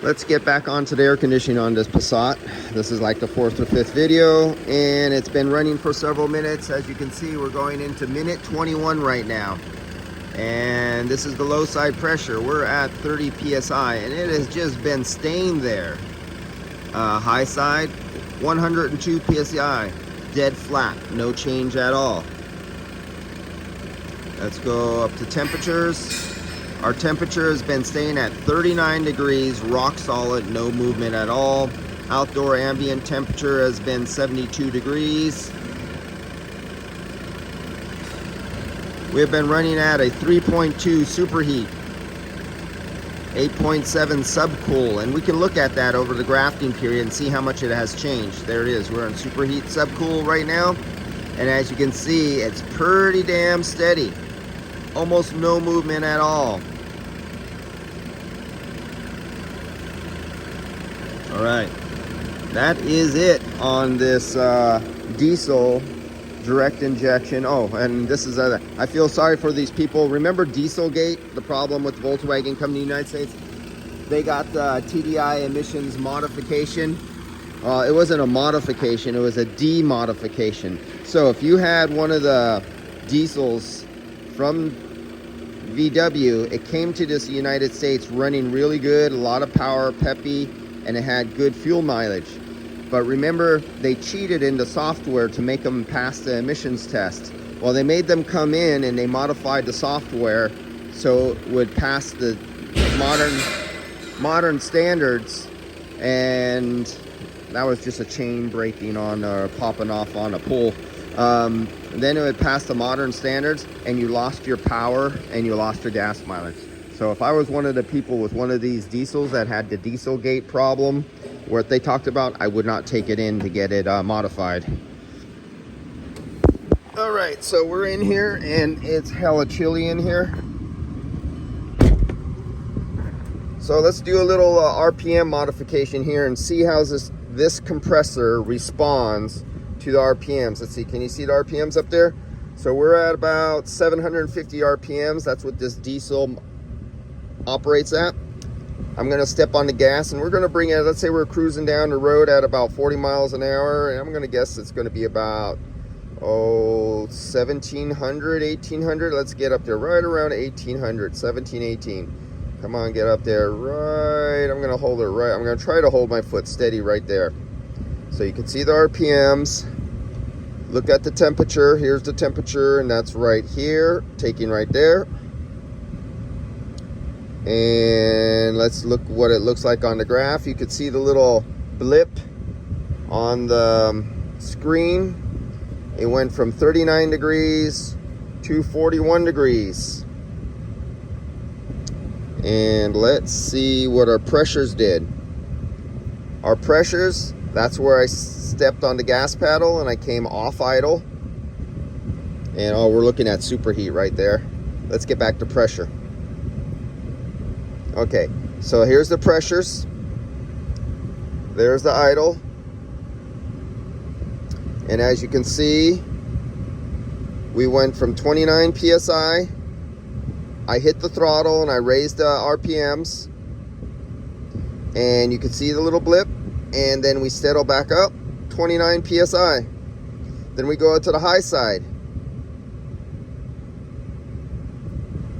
Let's get back onto the air conditioning on this Passat. This is like the 4th or 5th video, and it's been running for several minutes. As you can see, we're going into minute 21 right now. And this is the low side pressure. We're at 30 PSI, and it has just been staying there. High side, 102 PSI, dead flat, no change at all. Let's go up to temperatures. Our temperature has been staying at 39 degrees, rock solid, no movement at all. Outdoor ambient temperature has been 72 degrees. We have been running at a 3.2 superheat, 8.7 subcool, and we can look at that over the grafting period and see how much it has changed. There it is. We're in superheat subcool right now, and as you can see, it's pretty damn steady. Almost no movement at all. All right, that is it on this diesel direct injection. Oh, and this is I feel sorry for these people. Remember Dieselgate, the problem with Volkswagen coming to the United States? They got the TDI emissions modification. It wasn't a modification, it was a demodification. So if you had one of the diesels from VW, it came to this United States running really good, a lot of power, peppy, and it had good fuel mileage. But remember, they cheated in the software to make them pass the emissions test. Well, they made them come in and they modified the software so it would pass the modern standards, and that was just a chain breaking on or popping off on a pole. Then it would pass the modern standards, and you lost your power and you lost your gas mileage. So if I was one of the people with one of these diesels that had the Dieselgate problem, what they talked about, I would not take it in to get it modified. All right, so we're in here and it's hella chilly in here. So let's do a little RPM modification here and see how this compressor responds to the RPMs. Let's see, can you see the RPMs up there? So we're at about 750 RPMs. That's what this diesel operates at. I'm gonna step on the gas and we're gonna bring it, let's say we're cruising down the road at about 40 miles an hour, and I'm gonna guess it's gonna be about 1700, 1800. Let's get up there right around 1800, 17, 18. Come on, get up there. Right, I'm gonna hold it right. I'm gonna try to hold my foot steady right there. So you can see the RPMs. Look at the temperature. Here's the temperature, and that's right here, taking right there. And let's look what it looks like on the graph. You can see the little blip on the screen. It went from 39 degrees to 41 degrees. And let's see what our pressures did. Our pressures, that's where I stepped on the gas pedal and I came off idle. And oh, we're looking at superheat right there. Let's get back to pressure. Okay, so here's the pressures. There's the idle. And as you can see, we went from 29 PSI. I hit the throttle and I raised the RPMs. And you can see the little blip. And then we settle back up, 29 PSI. Then we go out to the high side.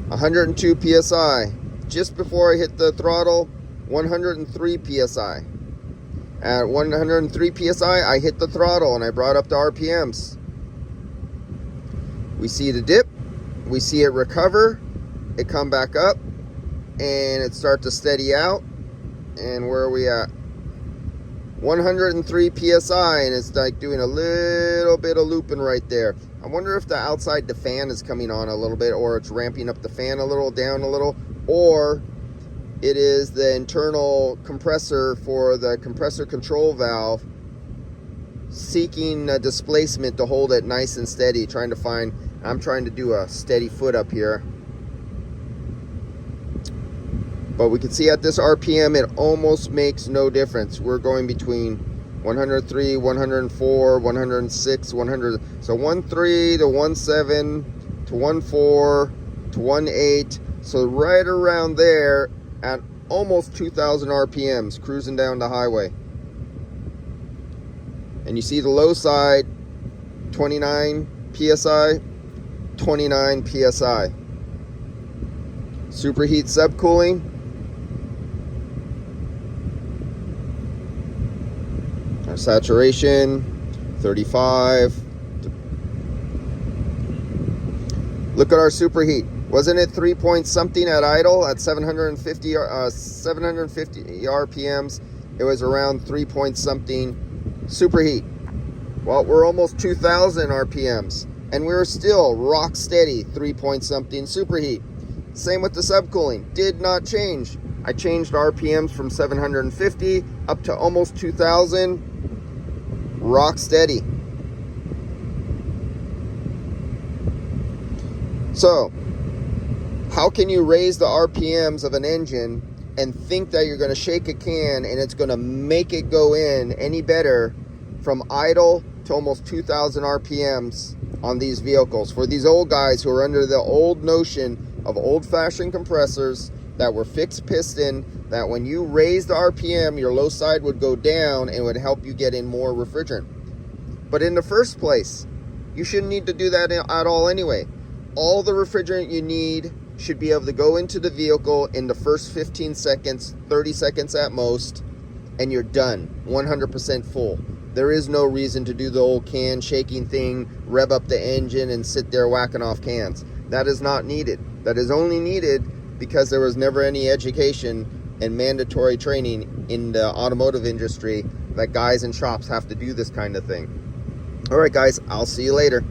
102 PSI. Just before I hit the throttle, 103 PSI. At 103 PSI, I hit the throttle and I brought up the RPMs. We see the dip, we see it recover, it come back up, and it start to steady out. And where are we at? 103 PSI, and it's like doing a little bit of looping right there. I wonder if the outside the fan is coming on a little bit, or it's ramping up the fan a little, down a little, or it is the internal compressor for the compressor control valve seeking a displacement to hold it nice and steady, I'm trying to do a steady foot up here. But we can see at this RPM, it almost makes no difference. We're going between 103, 104, 106, 100. So 1.3 to 1.7 to 1.4 to 1.8. So right around there at almost 2,000 RPMs cruising down the highway. And you see the low side, 29 PSI, 29 PSI. Superheat subcooling. Our saturation, 35. Look at our superheat. Wasn't it 3 point something at idle at 750 RPMs? It was around 3 point something superheat. Well, we're almost 2,000 RPMs, and we're still rock steady 3 point something superheat. Same with the subcooling. Did not change. I changed RPMs from 750 up to almost 2,000. Rock steady. So, how can you raise the RPMs of an engine and think that you're going to shake a can and it's going to make it go in any better from idle to almost 2,000 RPMs on these vehicles? For these old guys who are under the old notion of old-fashioned compressors that were fixed piston, that when you raise the RPM, your low side would go down and would help you get in more refrigerant. But in the first place, you shouldn't need to do that at all anyway. All the refrigerant you need should be able to go into the vehicle in the first 15 seconds, 30 seconds at most, and you're done, 100% full. There is no reason to do the old can shaking thing, rev up the engine, and sit there whacking off cans. That is not needed. That is only needed because there was never any education and mandatory training in the automotive industry that guys in shops have to do this kind of thing. All right, guys, I'll see you later.